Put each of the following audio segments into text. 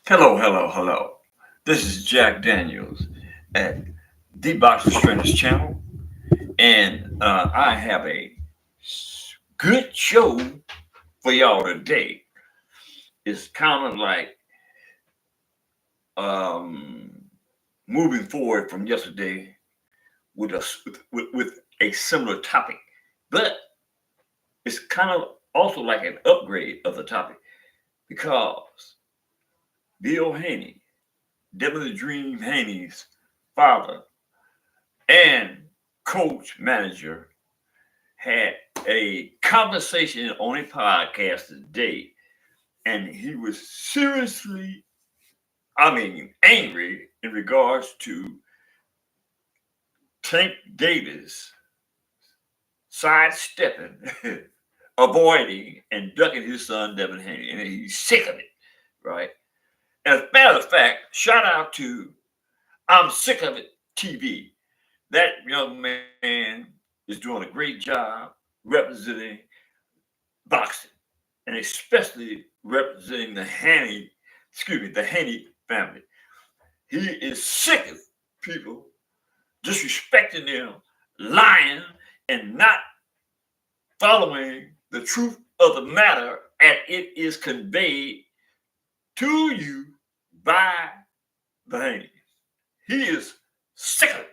Hello, hello, hello. This is Jack Daniels at the Boxing Trainers channel, and I have a good show for y'all today. It's kind of like um, moving forward from yesterday with a similar topic, but it's kind of also like an upgrade of the topic because Bill Haney, Devin the Dream Haney's father and coach manager had a conversation on a podcast today, and he was seriously, angry in regards to Tank Davis sidestepping, avoiding, and ducking his son Devin Haney, and he's sick of it, right? As a matter of fact, shout out to I'm Sick of It TV. That young man is doing a great job representing boxing, and especially representing the Haney family. He is sick of people disrespecting them, lying, and not following the truth of the matter as it is conveyed to you by the Haney. He is sick of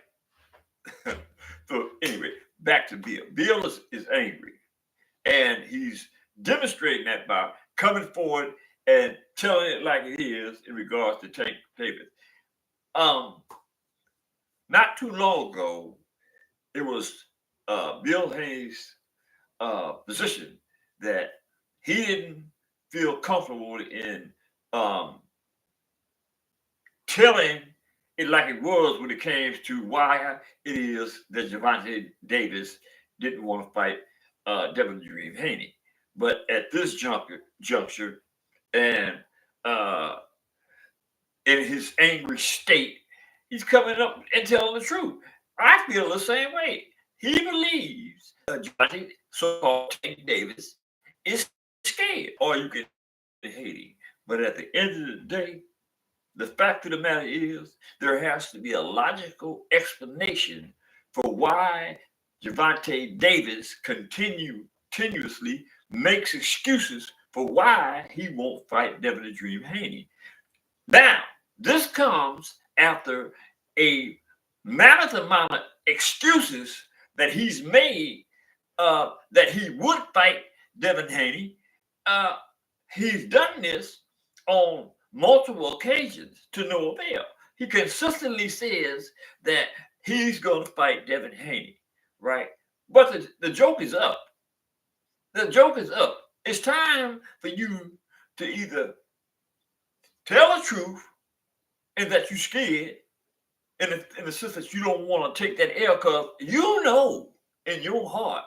it. So anyway, back to Bill. Bill is angry, and he's demonstrating that by coming forward and telling it like it is in regards to Tank Davis. Um, Not too long ago, it was Bill Hayes' position that he didn't feel comfortable in um, telling it like it was when it came to why it is that Gervonta Davis didn't want to fight Devin Dream Haney. But at this juncture, and uh, in his angry state, he's coming up and telling the truth. I feel the same way. He believes Johnny, so-called Tank Davis, is scared, or you can Haiti. But at the end of the day, the fact of the matter is there has to be a logical explanation for why Javante Davis continuously makes excuses for why he won't fight Devin the Dream Haney. Now, this comes after a mammoth amount of excuses that he's made that he would fight Devin Haney. Uh, he's done this on multiple occasions to no avail. He consistently says that he's going to fight Devin Haney, right? But the joke is up. The joke is up. It's time for you to either tell the truth and that you're scared, in the sense that you don't want to take that L, because you know in your heart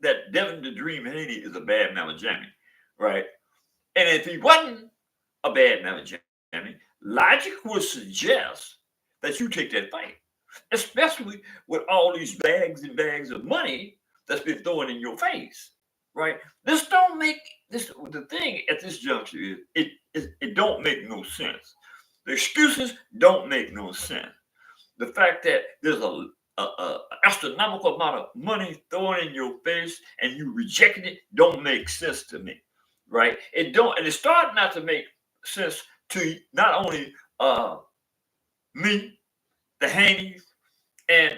that Devin the Dream Haney is a bad mamma jammy, right? And if he wasn't a bad mamma jammy, logic would suggest that you take that fight, especially with all these bags and bags of money that's been thrown in your face, right? This don't make this the thing at this juncture is it don't make no sense. The excuses don't make no sense. The fact that there's a astronomical amount of money thrown in your face and you rejecting it don't make sense to me, right? It don't, and it started not to make sense to not only me, the Haneys, and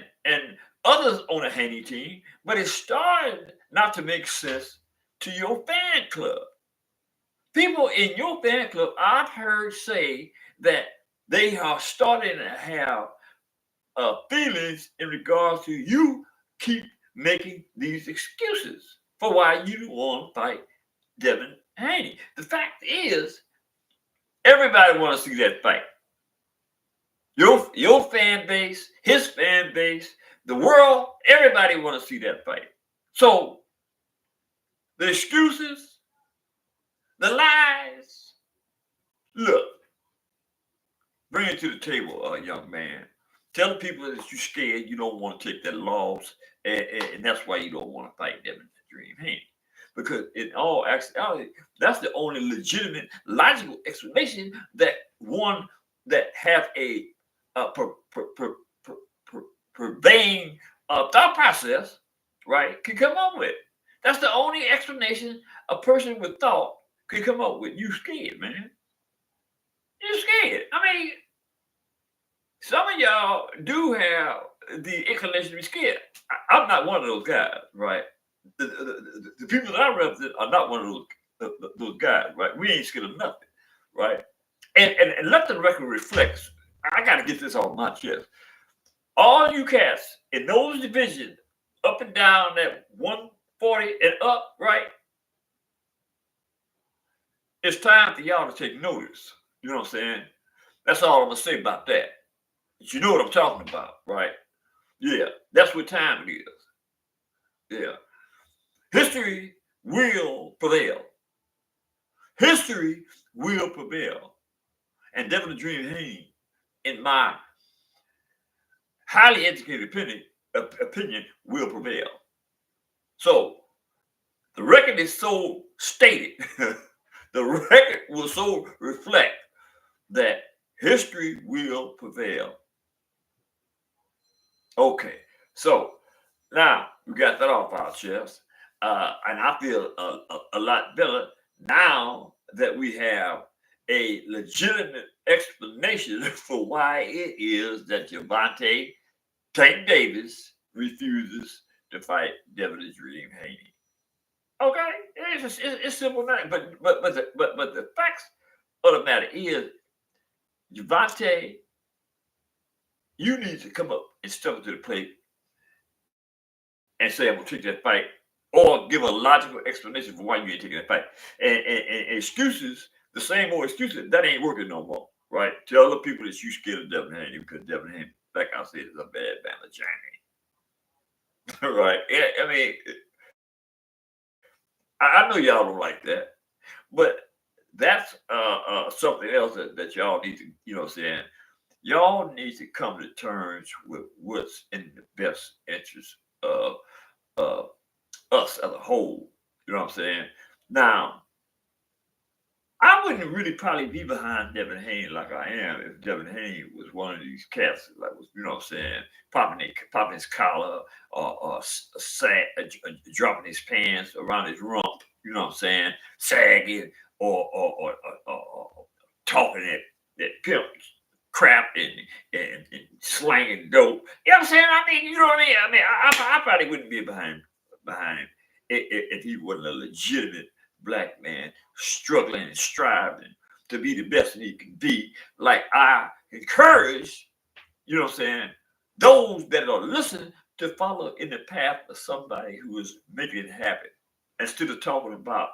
others on the Haney team, but it started not to make sense to your fan club. People in your fan club, I've heard say that they are starting to have feelings in regards to you keep making these excuses for why you want to fight Devin Haney. The fact is, everybody want to see that fight. Your fan base, his fan base, the world, everybody want to see that fight. So the excuses, the lies, look, bring it to the table, young man. Tell the people that you're scared, you don't want to take that loss, and that's why you don't want to fight Devin Dream Haney. because in all actuality, that's the only legitimate, logical explanation that one that have a purveying thought process, right, can come up with. That's the only explanation a person with thought can come up with. You scared, man. You scared. I mean, some of y'all do have the inclination to be scared. I'm not one of those guys, right? The people that I represent are not one of those guys, right? We ain't scared of nothing, right? And let the record reflect. I got to get this off my chest. All you cats in those divisions, up and down that 140 and up, right? It's time for y'all to take notice. You know what I'm saying? That's all I'm gonna say about that. But you know what I'm talking about, right? Yeah, that's what time it is. Yeah. History will prevail. History will prevail. And Devin the Dream Haney, in my highly educated opinion, will prevail. So the record is so stated, the record will so reflect that history will prevail. Okay, so now we got that off our chest, and I feel a lot better now that we have a legitimate explanation for why it is that Gervonta Tank Davis refuses to fight Devin the Dream Haney. Okay, it's simple now, but the facts of the matter is, Gervonta, you need to come up and step up to the plate and say, I'm going to take that fight, or give a logical explanation for why you ain't taking that fight. And excuses, the same old excuses, that ain't working no more, right? Tell the people that you scared of Devin Haney because Devin Haney, like I said, is a bad Bama Johnny. Right? I mean, I know y'all don't like that, but that's something else that y'all need to, you know what I'm saying? Y'all need to come to terms with what's in the best interest of us as a whole. You know what I'm saying? Now, I wouldn't really probably be behind Devin Haney like I am if Devin Haney was one of these cats, like, you know what I'm saying, popping his collar, or dropping his pants around his rump. You know what I'm saying? Sagging, or talking that pimp crap and slanging dope. You know what I'm saying? I mean, you know what I mean? I probably wouldn't be behind him if he wasn't a legitimate black man struggling and striving to be the best that he can be. Like I encourage, you know what I'm saying, those that are listening to follow in the path of somebody who is making it happen, instead of talking about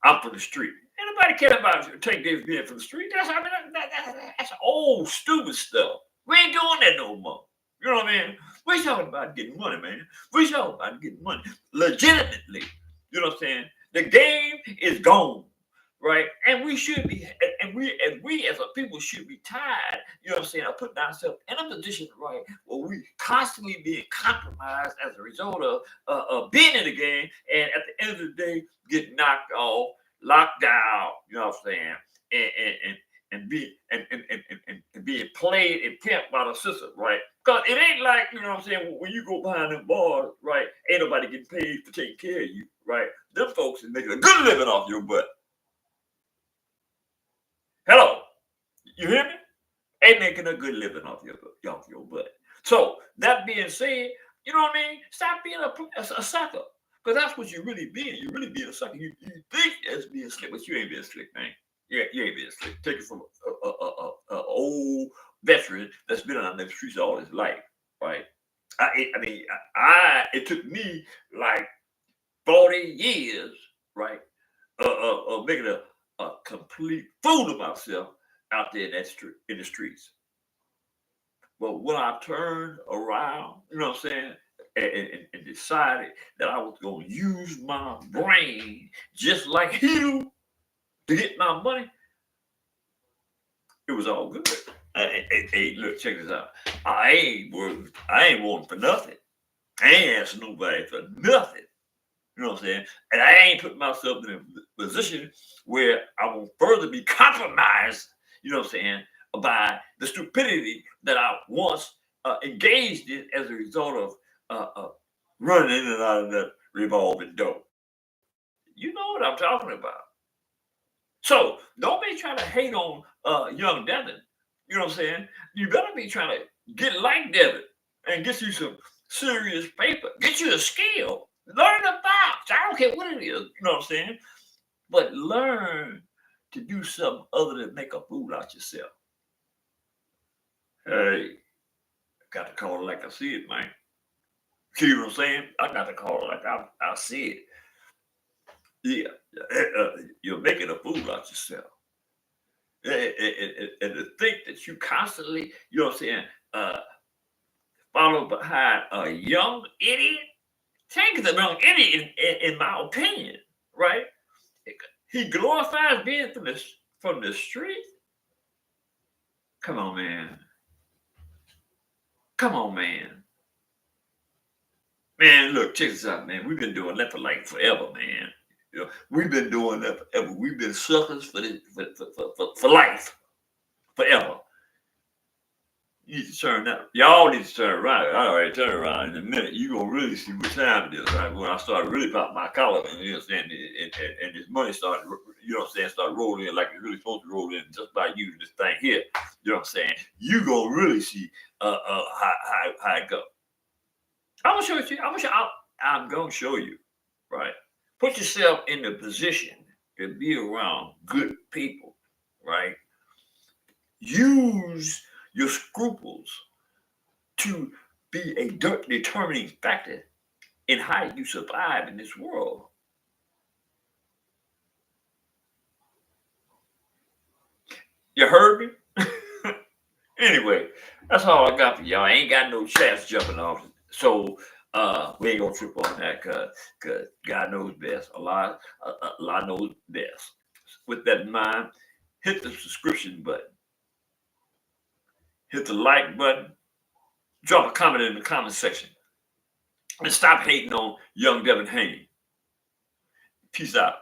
I'm from the street. Anybody care about Tank Davis being from the street? That's old stupid stuff. We ain't doing that no more. You know what I mean? We're talking about getting money, man. We're talking about getting money legitimately. You know what I'm saying? The game is gone, right? And we should be, and we as a people should be tired. You know what I'm saying? I put ourselves in a position, right, where we constantly being compromised as a result of being in the game, and at the end of the day, get knocked off, locked down. You know what I'm saying? And being played and pimped by the system, right? Because it ain't like, you know what I'm saying, when you go behind them bars, right, ain't nobody getting paid for taking care of you, right? Them folks is making a good living off your butt. Hello, you hear me? Ain't making a good living off your butt. So that being said, you know what I mean? Stop being a sucker. Because that's what you're really being. You're really being a sucker. You think it's being slick, but you ain't being slick, man. Yeah, you ain't being slick. Take it from a old veteran that's been on the streets all his life, right? It took me like 40 years, right, of making a complete fool of myself out there in the streets. But when I turned around, you know what I'm saying, and decided that I was going to use my brain just like you to get my money, it was all good. Hey, look, check this out. I ain't wanting for nothing. I ain't asking nobody for nothing. You know what I'm saying? And I ain't put myself in a position where I will further be compromised, you know what I'm saying, by the stupidity that I once engaged in as a result of running in and out of that revolving door. You know what I'm talking about. So don't be trying to hate on young Devin. You know what I'm saying? You better be trying to get like Devin and get you some serious paper. Get you a skill. Learn the box. I don't care what it is. You know what I'm saying? But learn to do something other than make a fool out yourself. Hey, got to call it like I see it, man. See what I'm saying? I got to call it like I see it. Yeah, you're making a fool out yourself. And to think that you constantly, you know what I'm saying, uh, follow behind a young idiot. Take the young idiot, in my opinion, right? He glorifies being from the street. Come on, man. Come on, man. Man, look, check this out, man. We've been doing that for like forever, man. You know, we've been doing that forever. We've been suckers for life, forever. You need to turn that. Y'all need to turn around. All right, turn around in a minute. You're going to really see what time it is, right? When I start really popping my collar, and you understand, and this money started, you know what I'm saying, start rolling in like it's really supposed to roll in just by using this thing here. You know what I'm saying? You're going to really see how it goes. I'm going to show it to you. I'm going to show you, right? Put yourself in the position to be around good people, right? Use your scruples to be a determining factor in how you survive in this world. You heard me? Anyway, that's all I got for y'all. I ain't got no chats jumping off. So we ain't gonna trip on that cause God knows best. Allah knows best. With that in mind, hit the subscription button, hit the like button, drop a comment in the comment section, and stop hating on young Devin Haney. Peace out.